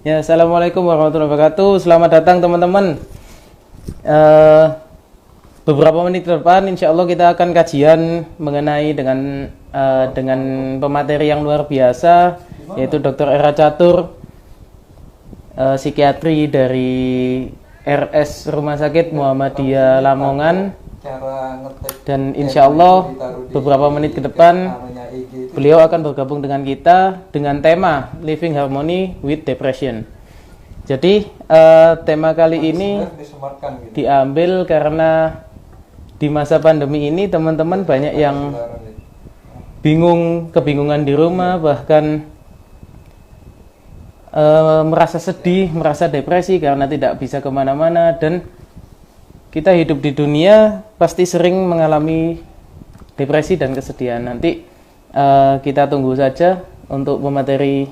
Ya, assalamualaikum warahmatullahi wabarakatuh. Selamat datang teman-teman. Eh, Beberapa menit ke depan, insya Allah kita akan kajian mengenai dengan pemateri yang luar biasa, yaitu Dr. Era Catur, psikiatri dari RS Rumah Sakit Muhammadiyah Lamongan. Dan insya Allah beberapa menit ke depan beliau akan bergabung dengan kita dengan tema Living Harmony with Depression. Jadi tema kali ini diambil karena di masa pandemi ini teman-teman banyak yang kebingungan di rumah, bahkan merasa sedih, merasa depresi karena tidak bisa kemana-mana. Dan kita hidup di dunia pasti sering mengalami depresi dan kesedihan. Nanti kita tunggu saja untuk pemateri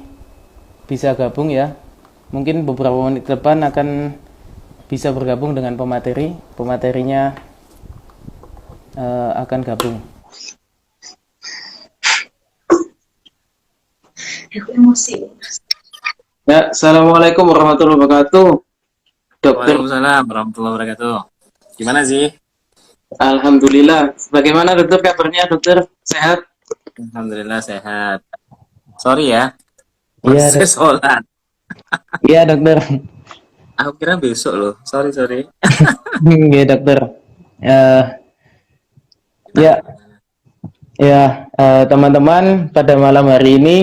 bisa gabung ya. Mungkin beberapa menit ke depan akan bisa bergabung dengan pemateri. Pematerinya akan gabung. Ya, assalamualaikum warahmatullahi wabarakatuh. Dokter. Waalaikumsalam warahmatullahi wabarakatuh. Gimana sih? Alhamdulillah. Bagaimana dokter kabarnya dokter? Sehat? Alhamdulillah sehat. Sorry ya, Iya, proses sholat. iya dokter. Aku kira besok loh. Sorry. Iya dokter. Eh, ya, Gimana? teman-teman, pada malam hari ini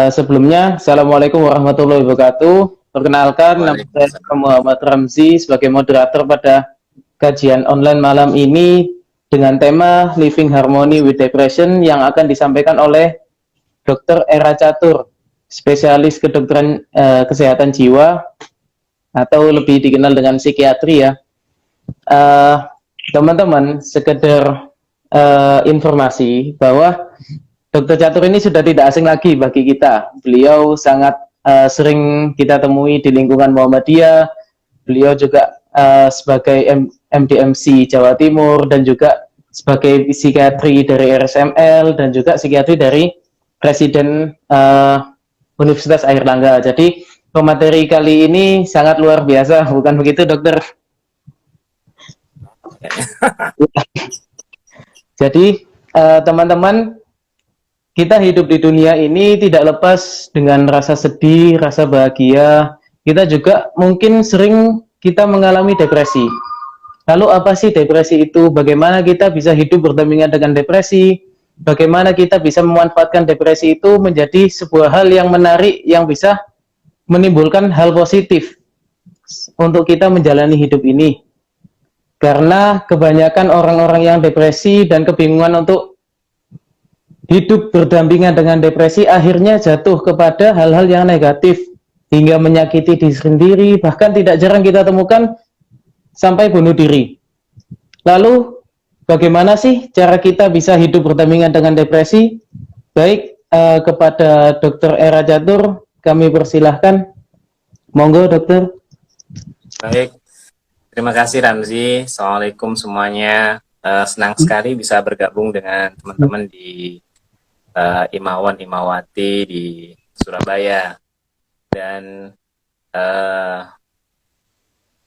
sebelumnya Assalamualaikum warahmatullahi wabarakatuh. Perkenalkan, nama saya Waalaikumsalam. Muhammad Ramzi sebagai moderator pada kajian online malam ini dengan tema Living Harmony with Depression yang akan disampaikan oleh Dr. Era Catur, spesialis kedokteran kesehatan jiwa atau lebih dikenal dengan psikiatri ya. Eh, Teman-teman, sekedar informasi bahwa Dr. Catur ini sudah tidak asing lagi bagi kita. Beliau sangat sering kita temui di lingkungan Muhammadiyah. Beliau juga sebagai MDMC Jawa Timur dan juga sebagai psikiatri dari RSML dan juga psikiatri dari Presiden Universitas Airlangga. Jadi pemateri kali ini sangat luar biasa, bukan begitu dokter? Jadi teman-teman, kita hidup di dunia ini tidak lepas dengan rasa sedih, rasa bahagia. Kita juga mungkin sering kita mengalami depresi. Lalu apa sih depresi itu? Bagaimana kita bisa hidup berdampingan dengan depresi? Bagaimana kita bisa memanfaatkan depresi itu menjadi sebuah hal yang menarik yang bisa menimbulkan hal positif untuk kita menjalani hidup ini. Karena kebanyakan orang-orang yang depresi dan kebingungan untuk hidup berdampingan dengan depresi akhirnya jatuh kepada hal-hal yang negatif hingga menyakiti diri sendiri, bahkan tidak jarang kita temukan sampai bunuh diri. Lalu bagaimana sih cara kita bisa hidup berdampingan dengan depresi? Baik, kepada Dr. Era Catur kami persilahkan. Monggo dokter. Baik. Terima kasih Ramzi. Assalamualaikum semuanya. Senang sekali bisa bergabung dengan teman-teman di Imawan Imawati di Surabaya. Dan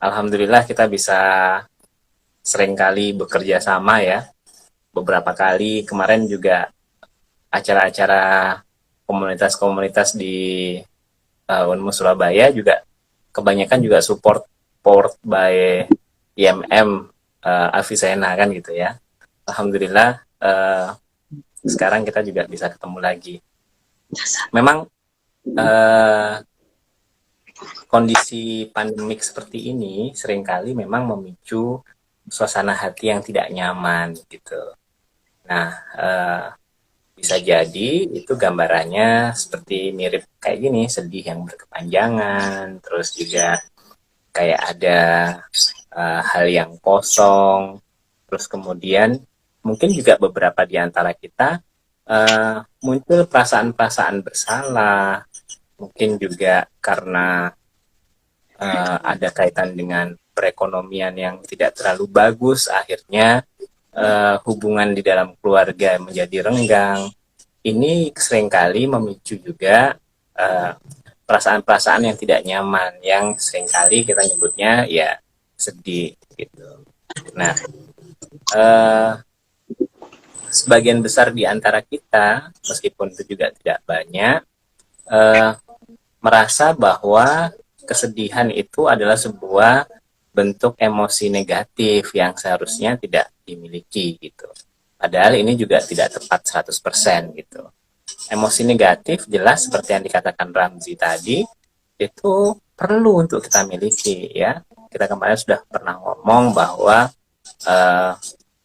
alhamdulillah kita bisa seringkali bekerja sama ya. Beberapa kali kemarin juga acara-acara komunitas-komunitas di Unmu Surabaya juga kebanyakan juga support by IMM Avicenna kan gitu ya. Alhamdulillah sekarang kita juga bisa ketemu lagi. Memang kondisi pandemik seperti ini seringkali memang memicu suasana hati yang tidak nyaman gitu. Nah, bisa jadi itu gambarannya seperti mirip kayak gini, sedih yang berkepanjangan, terus juga kayak ada hal yang kosong, terus kemudian mungkin juga beberapa di antara kita muncul perasaan-perasaan bersalah, mungkin juga karena ada kaitan dengan perekonomian yang tidak terlalu bagus, akhirnya hubungan di dalam keluarga menjadi renggang. Ini seringkali memicu juga perasaan-perasaan yang tidak nyaman, yang seringkali kita nyebutnya ya sedih gitu. Nah, sebagian besar di antara kita, meskipun itu juga tidak banyak, merasa bahwa kesedihan itu adalah sebuah bentuk emosi negatif yang seharusnya tidak dimiliki gitu. Padahal ini juga tidak tepat 100% gitu. Emosi negatif jelas seperti yang dikatakan Ramzi tadi, itu perlu untuk kita miliki ya. Kita kemarin sudah pernah ngomong bahwa eh,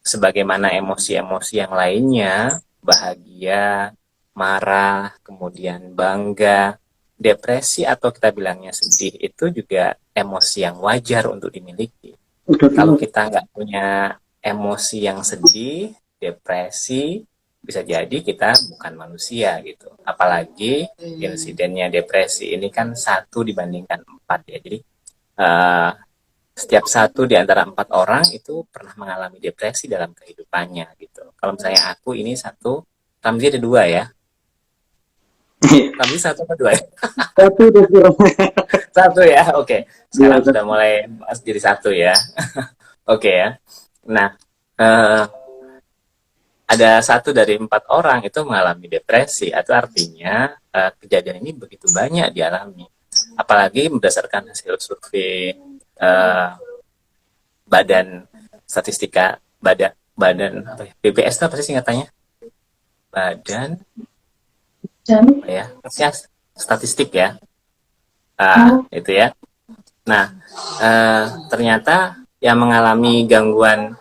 sebagaimana emosi-emosi yang lainnya, bahagia, marah, kemudian bangga, depresi atau kita bilangnya sedih, itu juga emosi yang wajar untuk dimiliki. Kalau kita nggak punya emosi yang sedih, depresi, bisa jadi kita bukan manusia gitu. Apalagi insidennya depresi ini kan 1 dibandingkan 4 ya. Jadi uh, setiap 1 di antara 4 orang itu pernah mengalami depresi dalam kehidupannya gitu. Kalau misalnya aku ini 1, Ramzi ada 2 ya. Ramzi 1 atau 2 ya? 1 1 ya, oke. Sekarang sudah mulai jadi 1 ya. Oke ya. Nah, ada 1 dari 4 orang itu mengalami depresi, atau artinya kejadian ini begitu banyak dialami. Apalagi berdasarkan hasil survei Badan Statistika, Badan apa ya? BPS itu apa sih singkatannya? Badan apa ya? Statistik ya. Itu ya. Nah, ternyata yang mengalami gangguan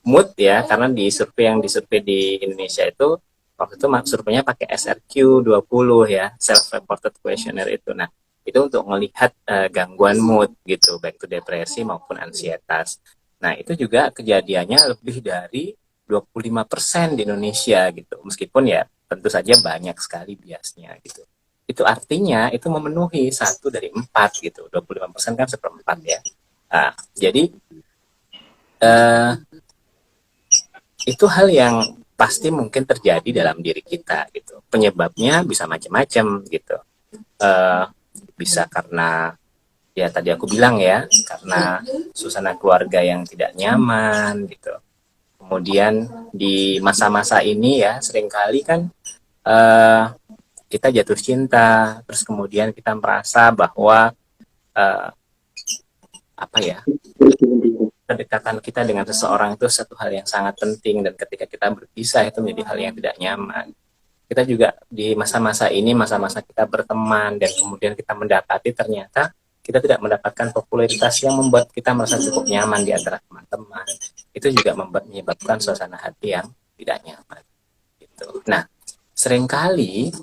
mood ya, karena di survei di Indonesia itu waktu itu surveinya pakai SRQ 20 ya, self reported questionnaire itu. Nah, itu untuk melihat gangguan mood gitu, baik itu depresi maupun ansietas. Nah, itu juga kejadiannya lebih dari 25% di Indonesia gitu. Meskipun ya tentu saja banyak sekali biasnya gitu. Itu artinya itu memenuhi 1 dari 4 gitu. 25% kan 1/4 ya. Nah, jadi itu hal yang pasti mungkin terjadi dalam diri kita gitu. Penyebabnya bisa macam-macam gitu. Bisa karena ya tadi aku bilang ya, karena suasana keluarga yang tidak nyaman gitu. Kemudian di masa-masa ini ya seringkali kan kita jatuh cinta, terus kemudian kita merasa bahwa apa ya, kedekatan kita dengan seseorang itu satu hal yang sangat penting, dan ketika kita berpisah itu menjadi hal yang tidak nyaman. Kita juga di masa-masa ini, masa-masa kita berteman dan kemudian kita mendapati ternyata kita tidak mendapatkan popularitas yang membuat kita merasa cukup nyaman di antara teman-teman. Itu juga menyebabkan suasana hati yang tidak nyaman. Gitu. Nah, seringkali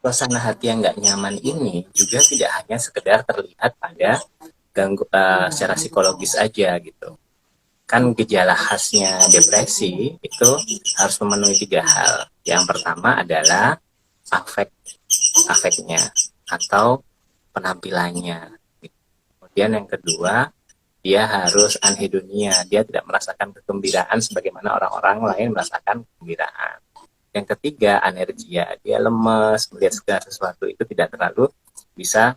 suasana hati yang nggak nyaman ini juga tidak hanya sekedar terlihat pada secara psikologis aja gitu. Kan gejala khasnya depresi itu harus memenuhi 3 hal. Yang pertama adalah afeknya atau penampilannya. Kemudian yang kedua, dia harus anhedonia, dia tidak merasakan kegembiraan sebagaimana orang-orang lain merasakan kegembiraan. Yang ketiga, anergia, dia lemes, melihat segala sesuatu itu tidak terlalu bisa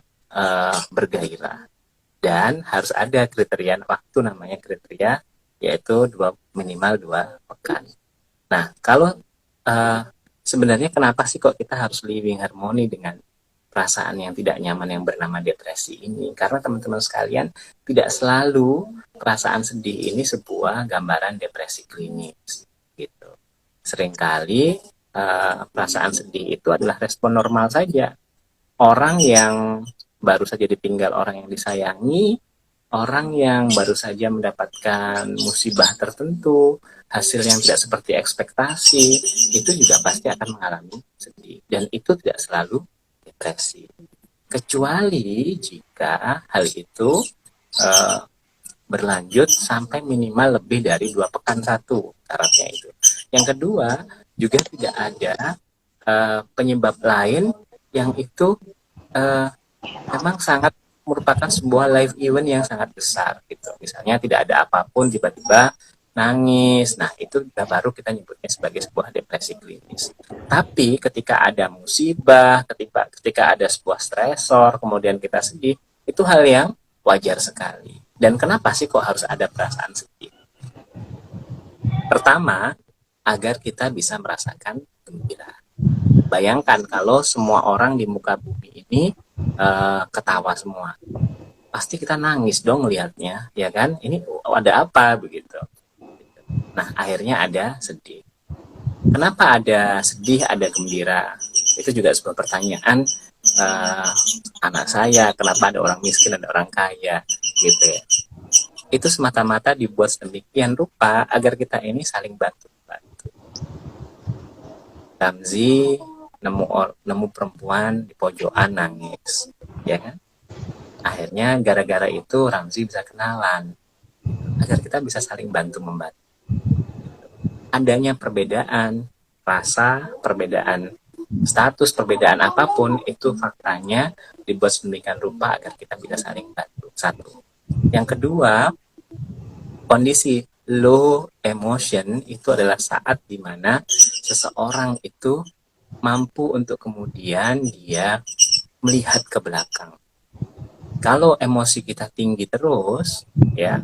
bergairah. Dan harus ada kriteria waktu, namanya kriteria, yaitu minimal 2 pekan. Nah, kalau sebenarnya kenapa sih kok kita harus living harmoni dengan perasaan yang tidak nyaman yang bernama depresi ini? Karena teman-teman sekalian, tidak selalu perasaan sedih ini sebuah gambaran depresi klinis gitu. Seringkali perasaan sedih itu adalah respon normal saja. Orang yang baru saja ditinggal orang yang disayangi, orang yang baru saja mendapatkan musibah tertentu, hasil yang tidak seperti ekspektasi, itu juga pasti akan mengalami sedih. Dan itu tidak selalu depresi. Kecuali jika hal itu berlanjut sampai minimal lebih dari 2 pekan, 1 syaratnya itu. Yang kedua, juga tidak ada penyebab lain yang itu memang sangat merupakan sebuah live event yang sangat besar gitu. Misalnya tidak ada apapun, tiba-tiba nangis. Nah, itu baru kita nyebutnya sebagai sebuah depresi klinis. Tapi ketika ada musibah, ketika ada sebuah stresor, kemudian kita sedih, itu hal yang wajar sekali. Dan kenapa sih kok harus ada perasaan sedih? Pertama, agar kita bisa merasakan gembira. Bayangkan kalau semua orang di muka bumi ini ketawa semua, pasti kita nangis dong lihatnya, ya kan? Ini ada apa begitu? Nah, akhirnya ada sedih. Kenapa ada sedih, ada gembira? Itu juga sebuah pertanyaan anak saya. Kenapa ada orang miskin, ada orang kaya, gitu ya? Itu semata-mata dibuat sedemikian rupa agar kita ini saling bantu. Ramzi nemu perempuan di pojokan nangis, ya kan? Akhirnya gara-gara itu Ramzi bisa kenalan, agar kita bisa saling bantu membantu. Adanya perbedaan rasa, perbedaan status, perbedaan apapun, itu faktanya dibuat sedemikian rupa agar kita bisa saling bantu. Satu. Yang kedua, kondisi low emotion itu adalah saat dimana seseorang itu mampu untuk kemudian dia melihat ke belakang. Kalau emosi kita tinggi terus, ya,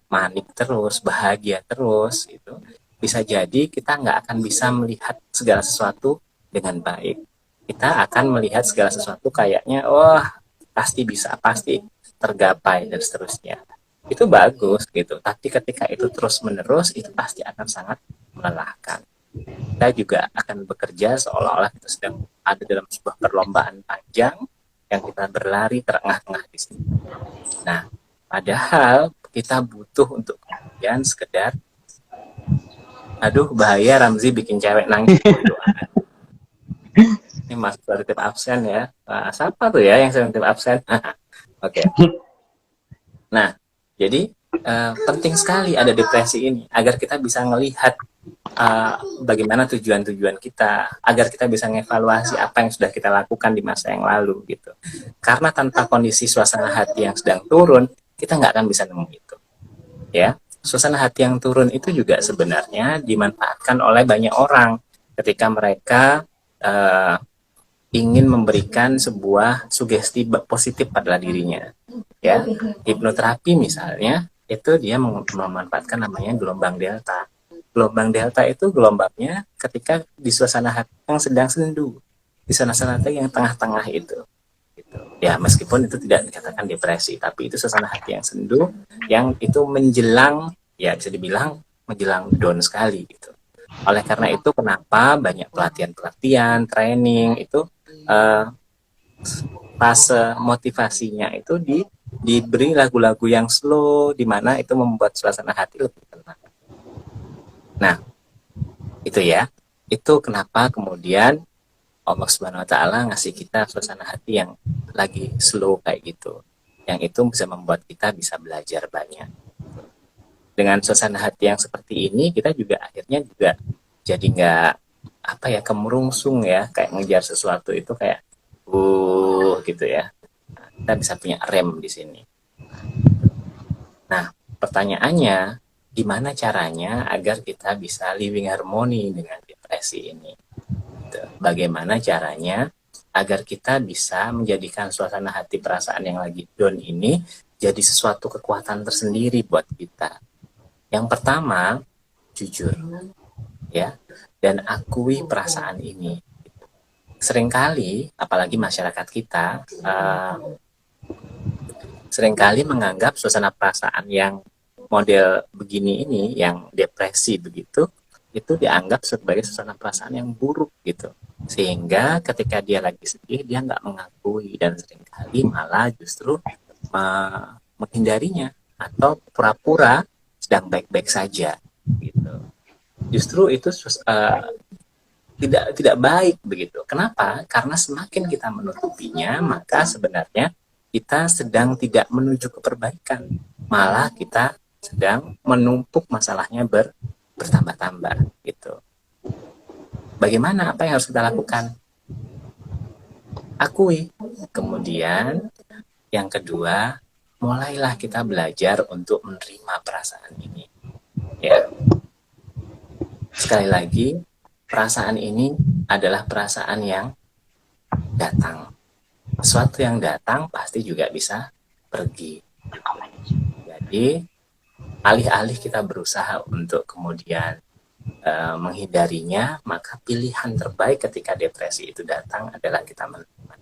manik terus, bahagia terus, itu bisa jadi kita nggak akan bisa melihat segala sesuatu dengan baik. Kita akan melihat segala sesuatu kayaknya, wah, pasti bisa, pasti tergapai, dan seterusnya. Itu bagus gitu, tapi ketika itu terus menerus, itu pasti akan sangat melelahkan. Kita juga akan bekerja seolah-olah kita sedang ada dalam sebuah perlombaan panjang yang kita berlari terengah-engah di sini. Nah, padahal kita butuh untuk kemudian sekedar, aduh bahaya Ramzi bikin cewek nangis. Ini masuk sensitif absen ya. Siapa tuh ya yang sensitif absen? Oke. Nah, jadi penting sekali ada depresi ini agar kita bisa melihat bagaimana tujuan-tujuan kita, agar kita bisa mengevaluasi apa yang sudah kita lakukan di masa yang lalu gitu. Karena tanpa kondisi suasana hati yang sedang turun, kita nggak akan bisa nemu itu. Ya, suasana hati yang turun itu juga sebenarnya dimanfaatkan oleh banyak orang ketika mereka ingin memberikan sebuah sugesti positif pada dirinya. Ya, hipnoterapi misalnya, itu dia memanfaatkan namanya gelombang delta. Gelombang delta itu gelombangnya ketika di suasana hati yang sedang sendu, di suasana hati yang tengah-tengah itu. Gitu. Ya, meskipun itu tidak dikatakan depresi, tapi itu suasana hati yang sendu, yang itu menjelang, ya bisa dibilang menjelang down sekali gitu. Oleh karena itu, kenapa banyak pelatihan-pelatihan, training itu fase motivasinya itu diberi lagu-lagu yang slow, di mana itu membuat suasana hati lebih tenang. Nah, itu ya. Itu kenapa kemudian Allah Subhanahu wa taala ngasih kita suasana hati yang lagi slow kayak gitu. Yang itu bisa membuat kita bisa belajar banyak. Dengan suasana hati yang seperti ini, kita juga akhirnya juga jadi nggak kemurungsung ya, kayak ngejar sesuatu itu kayak gitu ya. Kita bisa punya rem di sini. Nah, pertanyaannya, gimana caranya agar kita bisa living harmony dengan depresi ini? Bagaimana caranya agar kita bisa menjadikan suasana hati perasaan yang lagi down ini jadi sesuatu kekuatan tersendiri buat kita. Yang pertama, jujur, ya, dan akui perasaan ini. Seringkali, apalagi masyarakat kita, seringkali menganggap suasana perasaan yang model begini ini, yang depresi begitu, itu dianggap sebagai suasana perasaan yang buruk gitu. Sehingga ketika dia lagi sedih, dia nggak mengakui, dan seringkali malah justru menghindarinya atau pura-pura sedang baik-baik saja gitu. Justru itu tidak baik begitu. Kenapa? Karena semakin kita menutupinya, maka sebenarnya kita sedang tidak menuju ke perbaikan. Malah kita sedang menumpuk masalahnya bertambah-tambah gitu. Bagaimana? Apa yang harus kita lakukan? Akui. Kemudian yang kedua, mulailah kita belajar untuk menerima perasaan ini. Ya, sekali lagi, perasaan ini adalah perasaan yang datang. Sesuatu yang datang pasti juga bisa pergi. Jadi, alih-alih kita berusaha untuk kemudian menghindarinya, maka pilihan terbaik ketika depresi itu datang adalah kita menerima.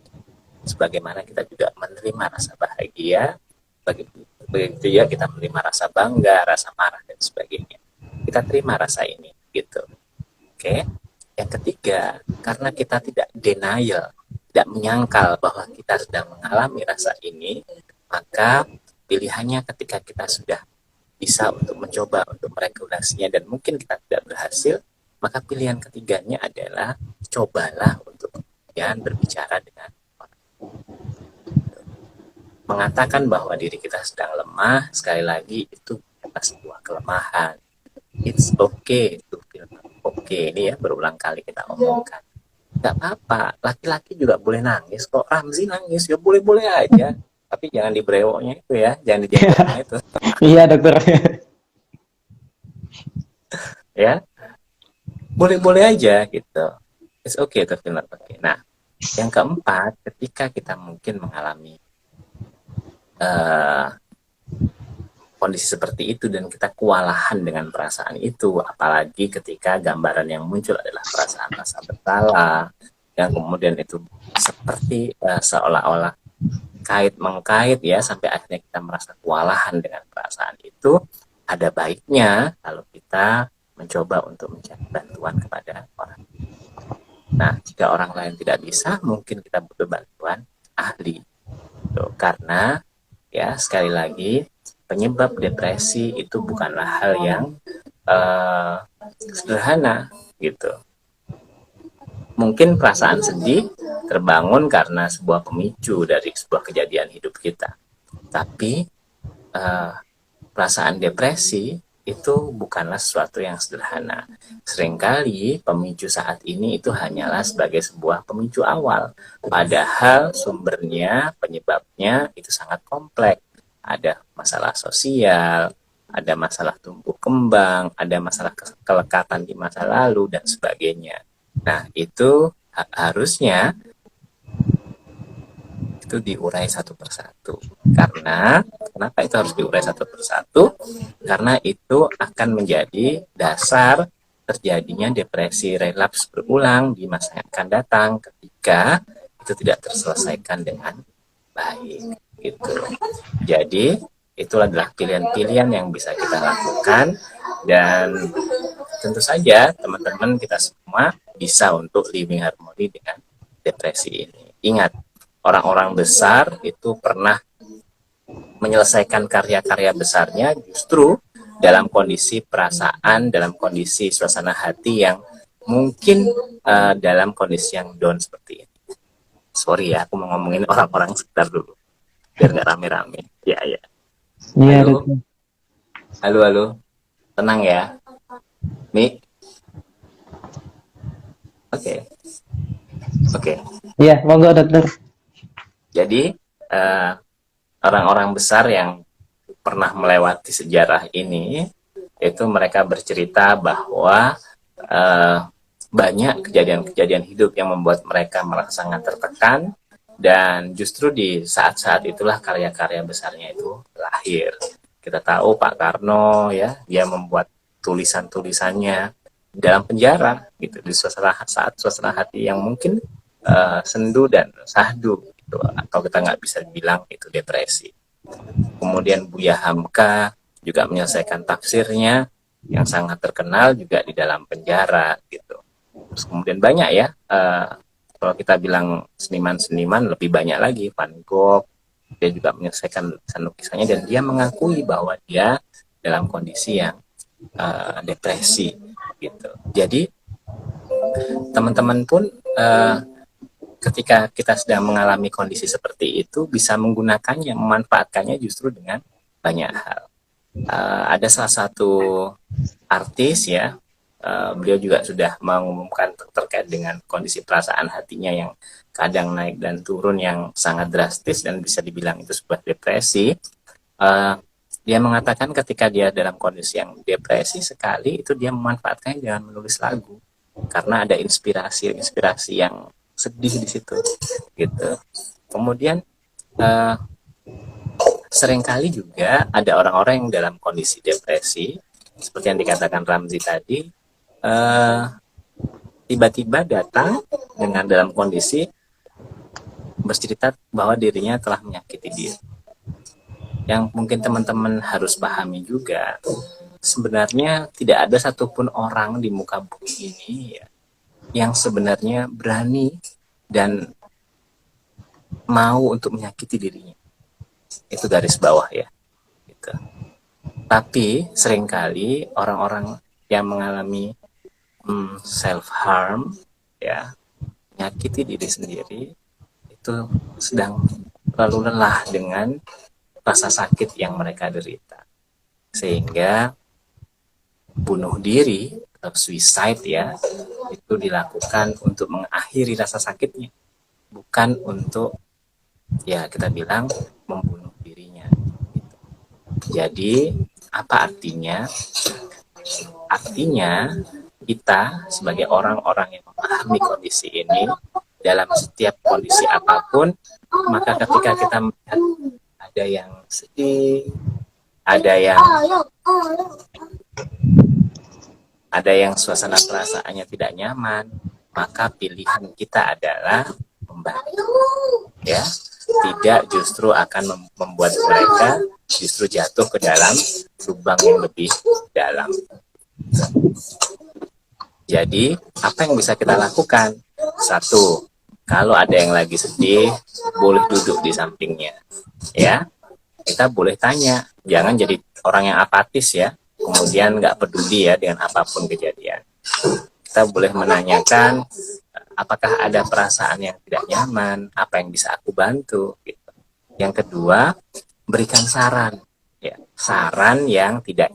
Sebagaimana kita juga menerima rasa bahagia, begitu ya kita menerima rasa bangga, rasa marah dan sebagainya. Kita terima rasa ini, gitu. Oke. Yang ketiga, karena kita tidak denial, tidak menyangkal bahwa kita sedang mengalami rasa ini, maka pilihannya ketika kita sudah bisa untuk mencoba untuk meregulasinya dan mungkin kita tidak berhasil, maka pilihan ketiganya adalah cobalah untuk kemudian berbicara dengan orang. Mengatakan bahwa diri kita sedang lemah, sekali lagi itu bukan sebuah kelemahan. It's okay to feel okay. Ini ya berulang kali kita omongkan. Gak apa-apa, laki-laki juga boleh nangis kok. Ramzi nangis ya boleh-boleh aja, tapi jangan di brewoknya itu ya, jangan di jenggotnya itu Iya dokter. ya, boleh-boleh aja gitu. It's okay to feel not okay. Nah, yang keempat, ketika kita mungkin mengalami uh, kondisi seperti itu dan kita kewalahan dengan perasaan itu, apalagi ketika gambaran yang muncul adalah perasaan rasa bersalah, yang kemudian itu seperti seolah-olah kait-mengkait ya, sampai akhirnya kita merasa kewalahan dengan perasaan itu, ada baiknya kalau kita mencoba untuk mencari bantuan kepada orang. Nah, jika orang lain tidak bisa, mungkin kita butuh bantuan ahli. Tuh, karena ya sekali lagi, penyebab depresi itu bukanlah hal yang sederhana gitu. Mungkin perasaan sedih terbangun karena sebuah pemicu dari sebuah kejadian hidup kita. Tapi perasaan depresi itu bukanlah sesuatu yang sederhana. Seringkali pemicu saat ini itu hanyalah sebagai sebuah pemicu awal. Padahal sumbernya, penyebabnya itu sangat kompleks. Ada masalah sosial, ada masalah tumbuh kembang, ada masalah kelekatan di masa lalu, dan sebagainya. Nah, itu harusnya itu diurai satu persatu. Karena, kenapa itu harus diurai satu persatu? Karena itu akan menjadi dasar terjadinya depresi relapse berulang di masa yang akan datang ketika itu tidak terselesaikan dengan baik. Gitu. Jadi, itu adalah pilihan-pilihan yang bisa kita lakukan, dan tentu saja teman-teman kita semua bisa untuk living harmony dengan depresi ini. Ingat, orang-orang besar itu pernah menyelesaikan karya-karya besarnya justru dalam kondisi perasaan, dalam kondisi suasana hati yang mungkin dalam kondisi yang down seperti ini. Sorry ya, aku mau ngomongin orang-orang sekitar dulu, biar nggak rame-rame. Ya, ya. Iya Halo, dokter. halo, tenang ya, Mi. Oke, oke. Iya, monggo dokter. Jadi orang-orang besar yang pernah melewati sejarah ini, itu mereka bercerita bahwa banyak kejadian-kejadian hidup yang membuat mereka merasa sangat tertekan, dan justru di saat-saat itulah karya-karya besarnya itu lahir. Kita tahu Pak Karno ya, dia membuat tulisan-tulisannya dalam penjara gitu, di saat suasana hati yang mungkin sendu dan sahdu gitu, atau kita nggak bisa bilang itu depresi. Kemudian Buya Hamka juga menyelesaikan tafsirnya yang sangat terkenal juga di dalam penjara gitu. Terus kemudian banyak ya, kalau kita bilang seniman-seniman lebih banyak lagi, Van Gogh, dia juga menyelesaikan lukisan-lukisannya dan dia mengakui bahwa dia dalam kondisi yang depresi gitu. Jadi teman-teman pun ketika kita sedang mengalami kondisi seperti itu bisa menggunakannya, memanfaatkannya justru dengan banyak hal. Ada salah satu artis ya, beliau juga sudah mengumumkan terkait dengan kondisi perasaan hatinya yang kadang naik dan turun yang sangat drastis dan bisa dibilang itu sebuah depresi. Dia mengatakan ketika dia dalam kondisi yang depresi sekali, itu dia memanfaatkannya dengan menulis lagu. Karena ada inspirasi yang sedih di situ. Gitu. Kemudian seringkali juga ada orang-orang yang dalam kondisi depresi, seperti yang dikatakan Ramzi tadi, tiba-tiba datang dengan dalam kondisi bercerita bahwa dirinya telah menyakiti diri. Yang mungkin teman-teman harus pahami juga, sebenarnya tidak ada satupun orang di muka bumi ini ya, yang sebenarnya berani dan mau untuk menyakiti dirinya. Itu garis bawah ya. Gitu. Tapi seringkali orang-orang yang mengalami self-harm, ya, menyakiti diri sendiri, itu sedang terlalu lelah dengan rasa sakit yang mereka derita. Sehingga bunuh diri atau suicide ya, itu dilakukan untuk mengakhiri rasa sakitnya, bukan untuk ya kita bilang membunuh dirinya. Jadi apa artinya? Artinya kita sebagai orang-orang yang memahami kondisi ini, dalam setiap kondisi apapun, maka ketika kita melihat ada yang sedih, ada yang suasana perasaannya tidak nyaman, maka pilihan kita adalah membantu, ya, tidak justru akan membuat mereka justru jatuh ke dalam lubang yang lebih dalam. Jadi apa yang bisa kita lakukan? Satu, kalau ada yang lagi sedih, boleh duduk di sampingnya, ya. Kita boleh tanya, jangan jadi orang yang apatis ya, kemudian nggak peduli ya dengan apapun kejadian. Kita boleh menanyakan, apakah ada perasaan yang tidak nyaman, apa yang bisa aku bantu, gitu. Yang kedua, berikan saran, ya, saran yang tidak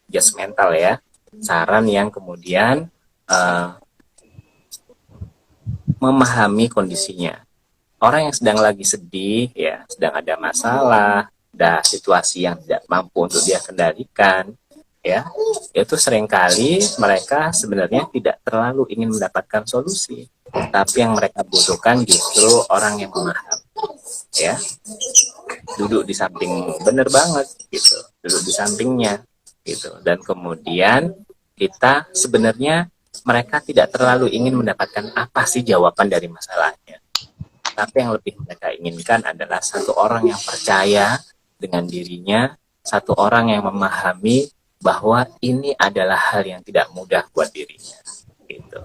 judgmental ya, saran yang kemudian memahami kondisinya. Orang yang sedang lagi sedih, ya, sedang ada masalah, ada situasi yang tidak mampu untuk dia kendalikan, ya, itu seringkali mereka sebenarnya tidak terlalu ingin mendapatkan solusi, tapi yang mereka butuhkan justru orang yang memahami, ya, duduk di samping, bener banget, gitu, duduk di sampingnya, gitu, dan kemudian kita sebenarnya mereka tidak terlalu ingin mendapatkan apa sih jawaban dari masalahnya, tapi yang lebih mereka inginkan adalah satu orang yang percaya dengan dirinya, satu orang yang memahami bahwa ini adalah hal yang tidak mudah buat dirinya, gitu.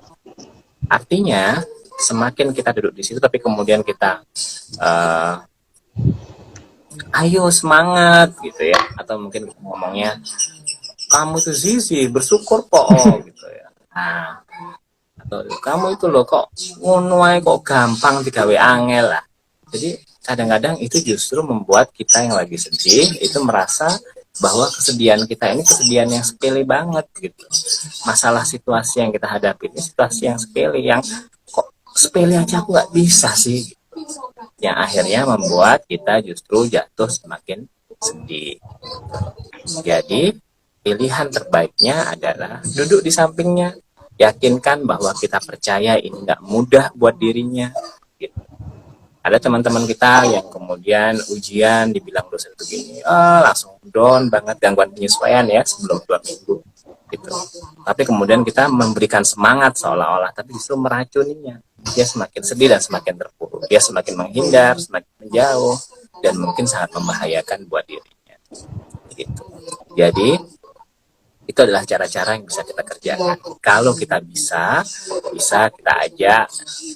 Artinya semakin kita duduk di situ, tapi kemudian kita ayo semangat, gitu ya, atau mungkin ngomongnya kamu itu Zizi bersyukur kok, gitu ya. Nah, atau kamu itu loh kok ngono ae kok gampang digawe angel lah. Jadi kadang-kadang itu justru membuat kita yang lagi sedih itu merasa bahwa kesedihan kita ini kesedihan yang sepele banget gitu. Masalah situasi yang kita hadapi ini situasi yang sepele, yang kok sepele aja aku nggak bisa sih. Yang akhirnya membuat kita justru jatuh semakin sedih. Jadi pilihan terbaiknya adalah duduk di sampingnya, yakinkan bahwa kita percaya ini nggak mudah buat dirinya. Gitu. Ada teman-teman kita yang kemudian ujian dibilang dosen begini, langsung down banget, gangguan penyesuaian ya sebelum 2 minggu. Gitu. Tapi kemudian kita memberikan semangat seolah-olah, tapi justru meracuninya. Dia semakin sedih dan semakin terpuruk. Dia semakin menghindar, semakin menjauh, dan mungkin sangat membahayakan buat dirinya. Gitu. Jadi itu adalah cara-cara yang bisa kita kerjakan. Kalau kita bisa kita ajak,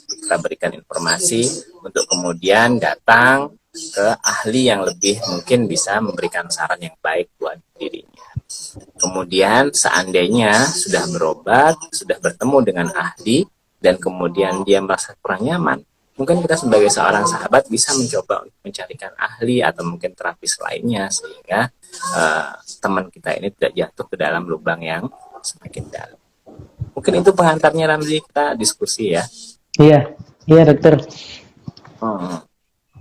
kita berikan informasi untuk kemudian datang ke ahli yang lebih mungkin bisa memberikan saran yang baik buat dirinya. Kemudian seandainya sudah berobat, sudah bertemu dengan ahli, dan kemudian dia merasa kurang nyaman, mungkin kita sebagai seorang sahabat bisa mencoba untuk mencarikan ahli atau mungkin terapis lainnya, sehingga teman kita ini tidak jatuh ke dalam lubang yang semakin dalam. Mungkin itu pengantarnya Ramzi, kita diskusi ya. Iya, iya dokter.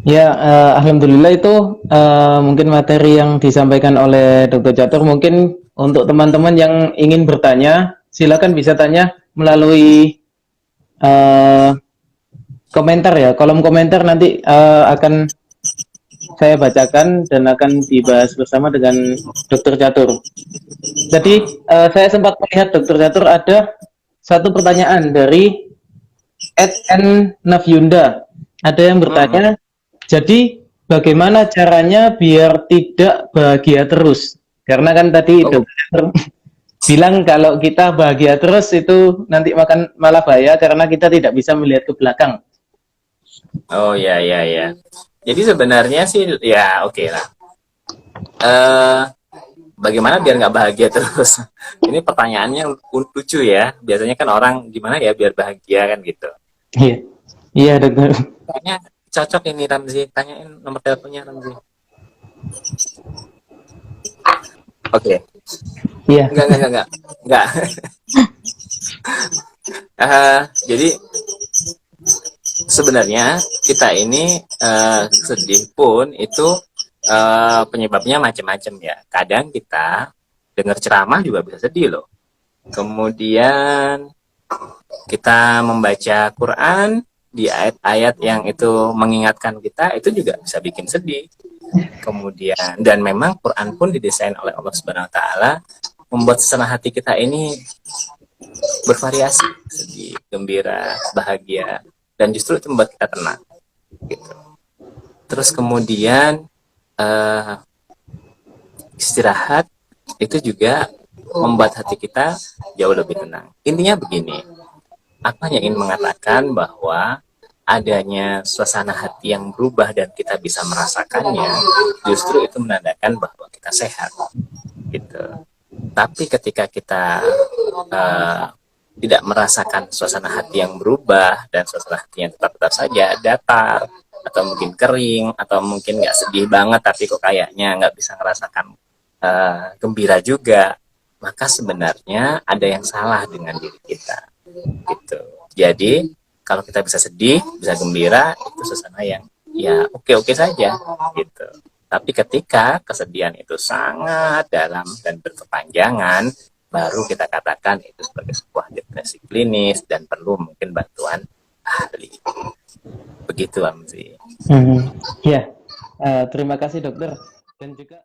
Ya, alhamdulillah itu mungkin materi yang disampaikan oleh Dr. Catur. Mungkin untuk teman-teman yang ingin bertanya, silakan bisa tanya melalui eh, komentar ya. Kolom komentar nanti akan saya bacakan dan akan dibahas bersama dengan Dr. Catur. Jadi saya sempat melihat Dr. Catur ada satu pertanyaan dari Ed N Navyunda. Ada yang Mm-mm. bertanya, jadi bagaimana caranya biar tidak bahagia terus? Karena kan tadi Oh, dokter bilang kalau kita bahagia terus itu nanti makan malah bahaya karena kita tidak bisa melihat ke belakang. oh ya ya ya. Jadi sebenarnya sih ya oke lah. Eh, Bagaimana biar nggak bahagia terus? Ini pertanyaannya lucu ya. Biasanya kan orang gimana ya biar bahagia kan gitu. Iya, iya dokter. Kayaknya cocok ini Ramzi. Tanyain nomor teleponnya Ramzi. Oke. Iya, Enggak. Jadi sebenarnya kita ini sedih pun itu penyebabnya macam-macam ya. Kadang kita dengar ceramah juga bisa sedih loh. Kemudian kita membaca Quran di ayat-ayat yang itu mengingatkan kita itu juga bisa bikin sedih. Kemudian dan memang Quran pun didesain oleh Allah Subhanahu wa taala membuat suasana hati kita ini bervariasi, sedih, gembira, bahagia dan justru itu membuat kita tenang gitu. Terus kemudian eh, istirahat itu juga membuat hati kita jauh lebih tenang. Intinya begini, aku hanya ingin mengatakan bahwa adanya suasana hati yang berubah dan kita bisa merasakannya, justru itu menandakan bahwa kita sehat, gitu. Tapi ketika kita uh, tidak merasakan suasana hati yang berubah dan suasana hati yang tetap-tetap saja datar atau mungkin kering atau mungkin nggak sedih banget tapi kok kayaknya nggak bisa merasakan gembira juga, maka sebenarnya ada yang salah dengan diri kita gitu. Jadi kalau kita bisa sedih, bisa gembira, itu suasana yang ya oke-oke saja gitu. Tapi ketika kesedihan itu sangat dalam dan berkepanjangan, baru kita katakan itu sebagai sebuah depresi klinis dan perlu mungkin bantuan ahli. Begitu, Amzi. Ya, terima kasih dokter dan juga